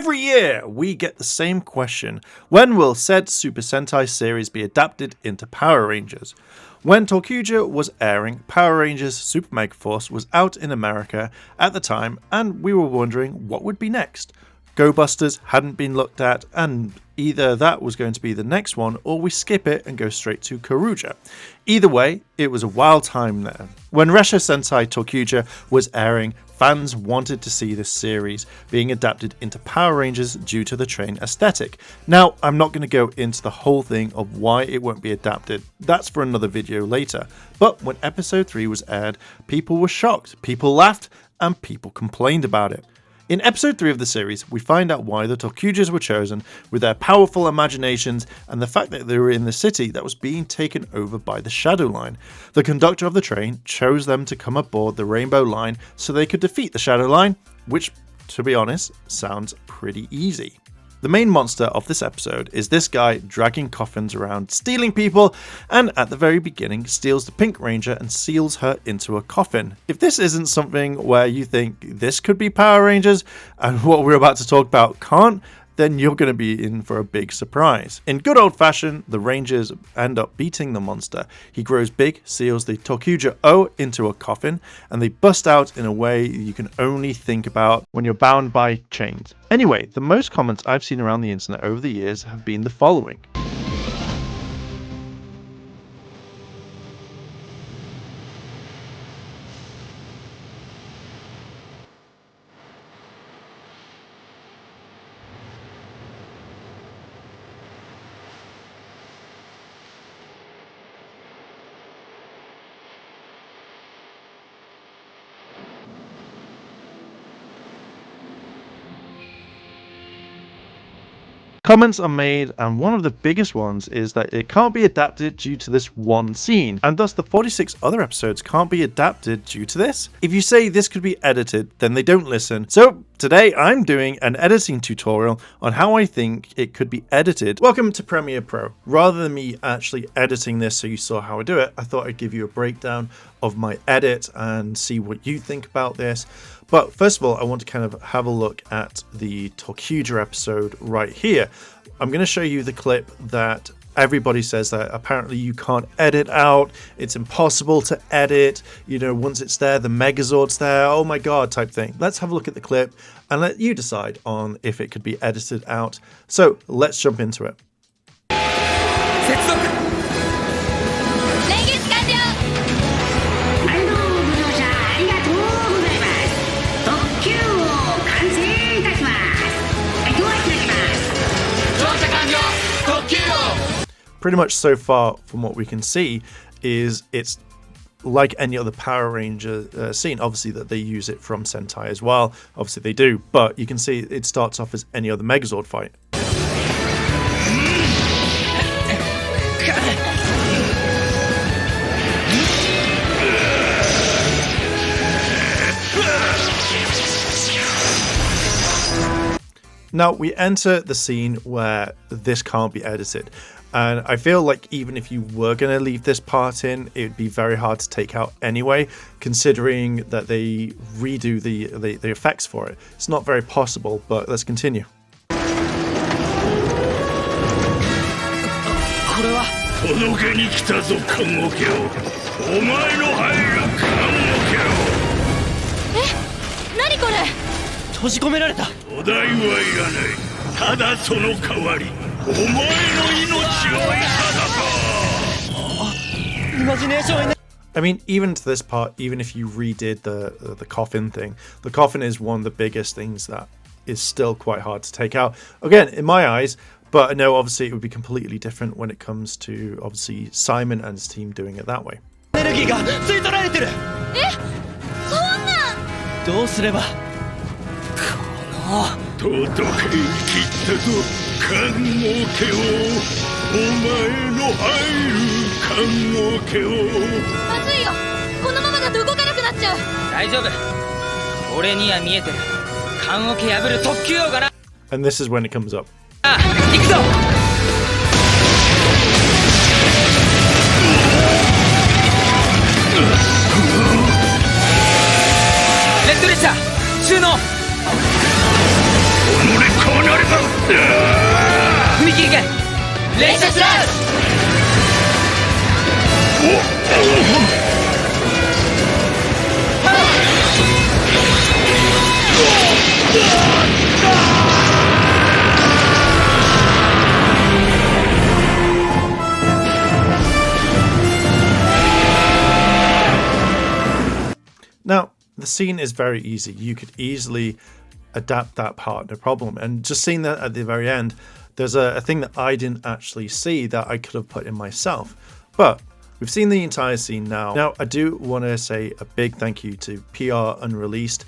Every year, we get the same question. When will said Super Sentai series be adapted into Power Rangers? When toq-oh was airing, Power Rangers Super Mega Force was out in America at the time, and we were wondering what would be next. Go Busters hadn't been looked at, and either that was going to be the next one, or we skip it and go straight to Karuja. Either way, it was a wild time there. When Resha Sentai toq-oh was airing, fans wanted to see this series being adapted into Power Rangers due to the train aesthetic. Now, I'm not going to go into the whole thing of why it won't be adapted, that's for another video later. But when episode 3 was aired, people were shocked, people laughed, and people complained about it. In episode 3 of the series, we find out why the toq-ohs were chosen, with their powerful imaginations and the fact that they were in the city that was being taken over by the Shadow Line. The conductor of the train chose them to come aboard the Rainbow Line so they could defeat the Shadow Line, which, to be honest, sounds pretty easy. The main monster of this episode is this guy dragging coffins around, stealing people, and at the very beginning steals the Pink Ranger and seals her into a coffin. If this isn't something where you think this could be Power Rangers and what we're about to talk about can't, then you're going to be in for a big surprise. In good old fashion, the Rangers end up beating the monster. He grows big, seals the toq-oh into a coffin, and they bust out in a way you can only think about when you're bound by chains. Anyway, the most comments I've seen around the internet over the years have been the following. Comments are made, and one of the biggest ones is that it can't be adapted due to this one scene, and thus the 46 other episodes can't be adapted due to this. If you say this could be edited, then they don't listen. So today I'm doing an editing tutorial on how I think it could be edited. Welcome to Premiere Pro. Rather than me actually editing this so you saw how I do it, I thought I'd give you a breakdown of my edit and see what you think about this. But first of all, I want to kind of have a look at the toq-oh episode right here. I'm going to show you the clip that everybody says that apparently you can't edit out, it's impossible to edit, you know, once it's there, the Megazord's there, oh my god type thing. Let's have a look at the clip and let you decide on if it could be edited out. So let's jump into it. Pretty much so far from what we can see is it's like any other Power Ranger scene. Obviously that they use it from Sentai as well, obviously they do, but you can see it starts off as any other Megazord fight. Now we enter the scene where this can't be edited, and I feel like even if you were going to leave this part in, it would be very hard to take out anyway, considering that they redo the effects for it. It's not very possible, but let's continue. I mean, even to this part, even if you redid the coffin thing, the coffin is one of the biggest things that is still quite hard to take out. Again, in my eyes, but I know obviously it would be completely different when it comes to obviously Simon and his team doing it that way. And this is when it comes up. 踏切剣連射スラッシュ Now, the scene is very easy. You could easily adapt that part, no problem. And just seeing that at the very end, there's a thing that I didn't actually see that I could have put in myself. But we've seen the entire scene now. Now, I do want to say a big thank you to PR Unreleased.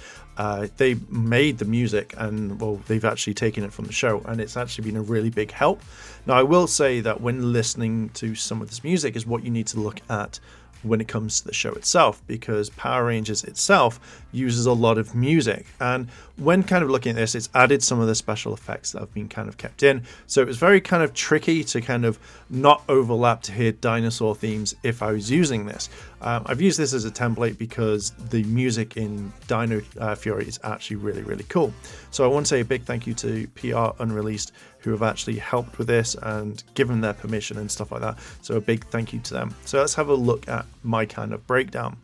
They made the music and, well, they've actually taken it from the show, and it's actually been a really big help. Now, I will say that when listening to some of this music is what you need to look at when it comes to the show itself, because Power Rangers itself uses a lot of music, and when kind of looking at this, it's added some of the special effects that have been kind of kept in, so it was very kind of tricky to kind of not overlap to hear dinosaur themes if I was using this. I've used this as a template because the music in Dino Fury is actually really, really cool. So I want to say a big thank you to PR Unreleased, who have actually helped with this and given their permission and stuff like that. So a big thank you to them. So let's have a look at my kind of breakdown.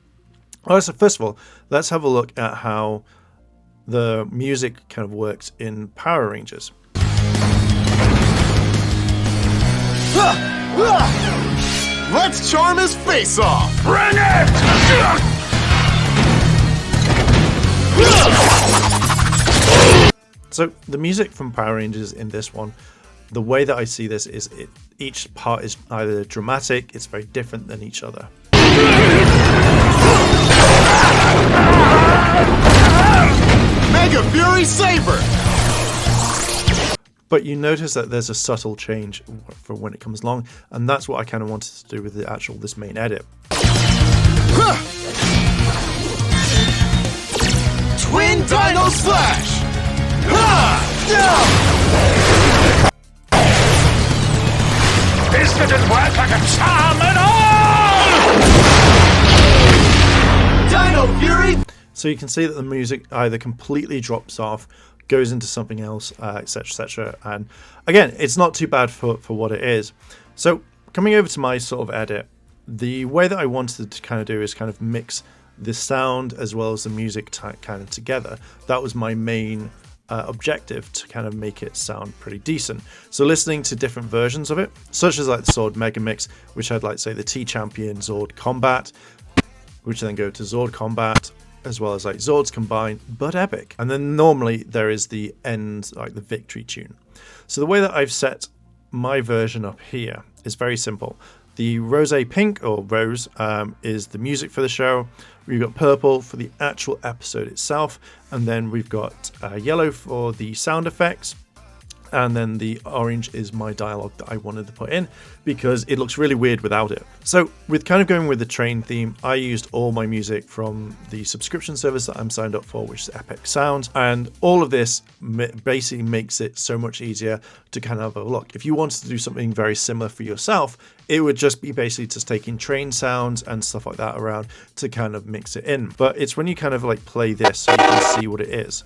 All right, so first of all, let's have a look at how the music kind of works in Power Rangers. Let's charm his face off! Bring it! So the music from Power Rangers in this one, the way that I see this is each part is either dramatic, it's very different than each other. Mega Fury Saber! But you notice that there's a subtle change for when it comes along, and that's what I kind of wanted to do with this main edit. Twin Dino Slash! This didn't work like a charm at all! Dino Fury! So you can see that the music either completely drops off, goes into something else, etc, etc. And again, it's not too bad for what it is. So coming over to my sort of edit, the way that I wanted to kind of do is kind of mix the sound as well as the music kind of together. That was my main objective, to kind of make it sound pretty decent. So listening to different versions of it, such as like the Sword Mega Mix, which had like say the T-Champion Zord Combat, which then go to Zord Combat, as well as like Zords Combined but Epic, and then normally there is the end, like the victory tune. So the way that I've set my version up here is very simple. The rose pink, or rose, is the music for the show. We've got purple for the actual episode itself, and then we've got yellow for the sound effects, and then the orange is my dialogue that I wanted to put in because it looks really weird without it. So with kind of going with the train theme, I used all my music from the subscription service that I'm signed up for, which is Epic Sounds, and all of this basically makes it so much easier to kind of have a look. If you wanted to do something very similar for yourself, it would just be basically just taking train sounds and stuff like that around to kind of mix it in. But it's when you kind of like play this so you can see what it is.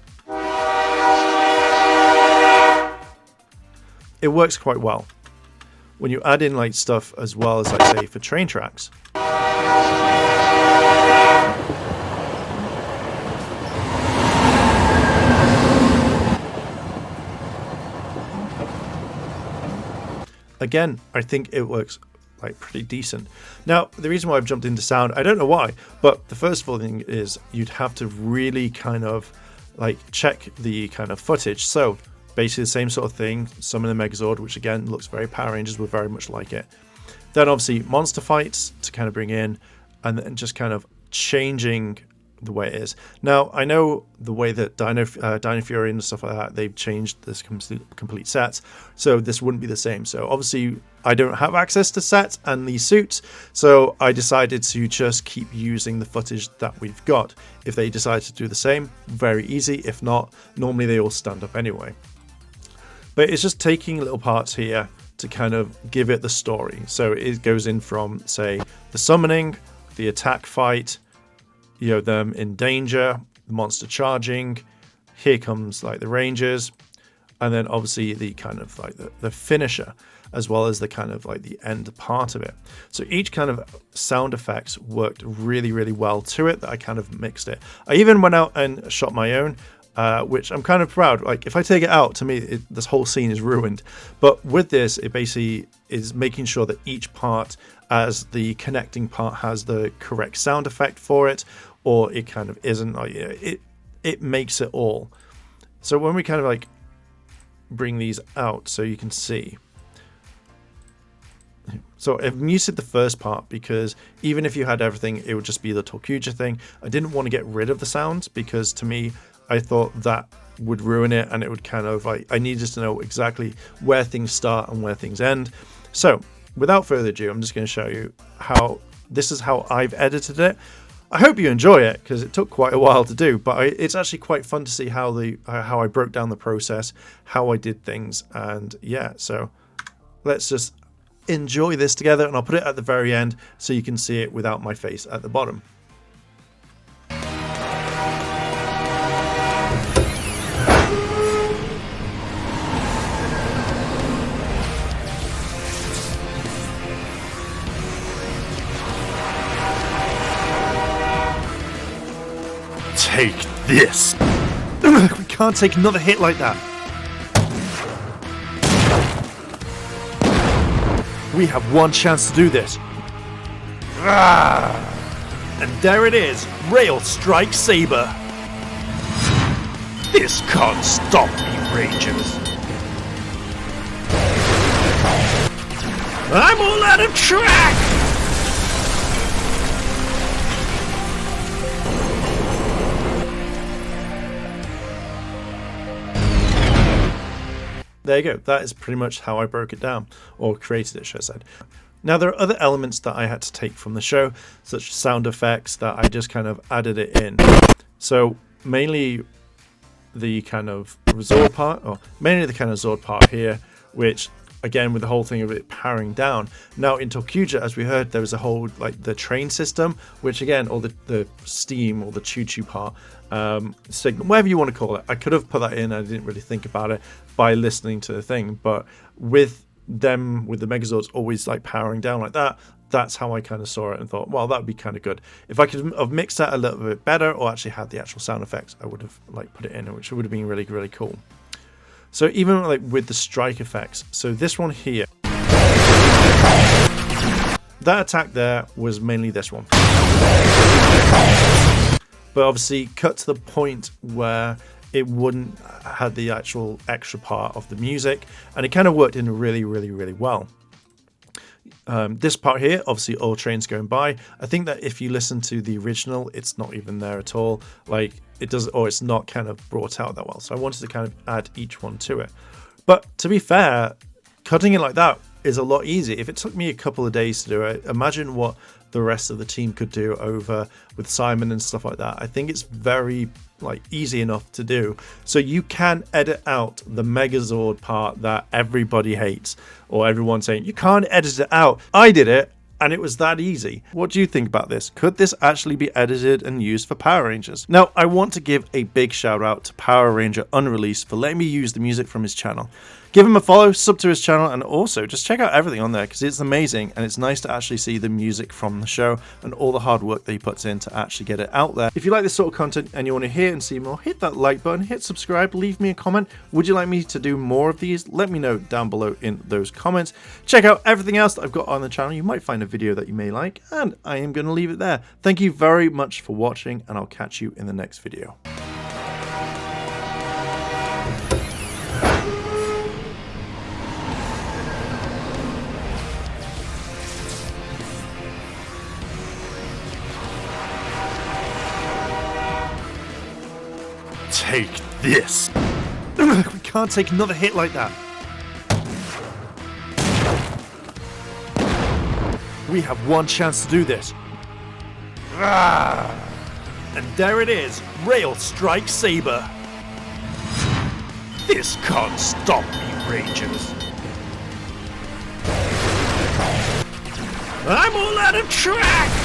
It works quite well when you add in like stuff as well as, like, say, for train tracks. Again, I think it works like pretty decent. Now, the reason why I've jumped into sound, I don't know why, but the first of all thing is you'd have to really kind of like check the kind of footage. So basically the same sort of thing, summon the Megazord, which again looks very Power Rangers, were very much like it. Then obviously monster fights to kind of bring in, and then just kind of changing the way it is. Now, I know the way that Dino Fury and stuff like that, they've changed this complete sets, so this wouldn't be the same. So obviously I don't have access to sets and these suits, so I decided to just keep using the footage that we've got. If they decide to do the same, very easy. If not, normally they all stand up anyway. But it's just taking little parts here to kind of give it the story. So it goes in from, say, the summoning, the attack fight, you know, them in danger, the monster charging, here comes like the Rangers, and then obviously the kind of like the finisher, as well as the kind of like the end part of it. So each kind of sound effects worked really, really well to it, that I kind of mixed it. I even went out and shot my own, which I'm kind of proud. Like if I take it out, to me, this whole scene is ruined. But with this, it basically is making sure that each part, as the connecting part, has the correct sound effect for it, or it kind of isn't. Like, it makes it all. So when we kind of like bring these out so you can see. So I've muted the first part because even if you had everything, it would just be the toq-oh thing. I didn't want to get rid of the sounds because to me, I thought that would ruin it, and it would kind of like, I needed to know exactly where things start and where things end. So without further ado, I'm just going to show you how this is how I've edited it. I hope you enjoy it because it took quite a while to do, but it's actually quite fun to see how I broke down the process, how I did things, and yeah, so let's just enjoy this together, and I'll put it at the very end so you can see it without my face at the bottom. Take this! We can't take another hit like that. We have one chance to do this. And there it is, Rail Strike Saber. This can't stop me, Rangers. I'm all out of track! There you go. That is pretty much how I broke it down, or created it, should I say. Now, there are other elements that I had to take from the show, such as sound effects, that I just kind of added it in. So mainly the kind of Zord part, or mainly the kind of Zord part here, which again with the whole thing of it powering down. Now in toq-oh, as we heard, there was a whole like the train system, which again, or the steam or the choo-choo part, signal, whatever you want to call it. I could have put that in, I didn't really think about it by listening to the thing, but with them, with the Megazords always like powering down like that, that's how I kind of saw it and thought, well, that would be kind of good. If I could have mixed that a little bit better, or actually had the actual sound effects, I would have like put it in, which would have been really, really cool. So even like with the strike effects, so this one here, that attack there was mainly this one. But obviously cut to the point where it wouldn't have the actual extra part of the music, and it kind of worked in really, really, really well. This part here, obviously all trains going by. I think that if you listen to the original, it's not even there at all. Like it does, or it's not kind of brought out that well. So I wanted to kind of add each one to it. But to be fair, cutting it like that is a lot easier. If it took me a couple of days to do it, imagine what the rest of the team could do over with Simon and stuff like that. I think it's very like easy enough to do. So you can edit out the Megazord part that everybody hates, or everyone's saying you can't edit it out. I did it, and it was that easy. What do you think about this? Could this actually be edited and used for Power Rangers? Now, I want to give a big shout out to Power Ranger Unreleased for letting me use the music from his channel. Give him a follow, sub to his channel, and also just check out everything on there because it's amazing, and it's nice to actually see the music from the show and all the hard work that he puts in to actually get it out there. If you like this sort of content and you want to hear and see more, hit that like button, hit subscribe, leave me a comment. Would you like me to do more of these? Let me know down below in those comments. Check out everything else that I've got on the channel. You might find a video that you may like, and I am going to leave it there. Thank you very much for watching, and I'll catch you in the next video. Take this! We can't take another hit like that. We have one chance to do this. And there it is, Rail Strike Saber. This can't stop me, Rangers. I'm all out of track!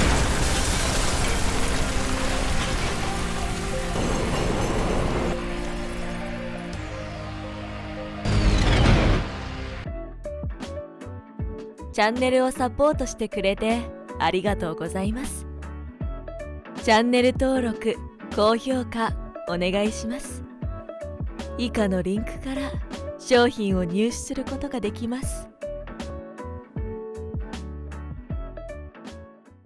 チャンネルをサポートしてくれてありがとうございます。チャンネル登録、高評価お願いします。以下のリンクから商品を入手することができます。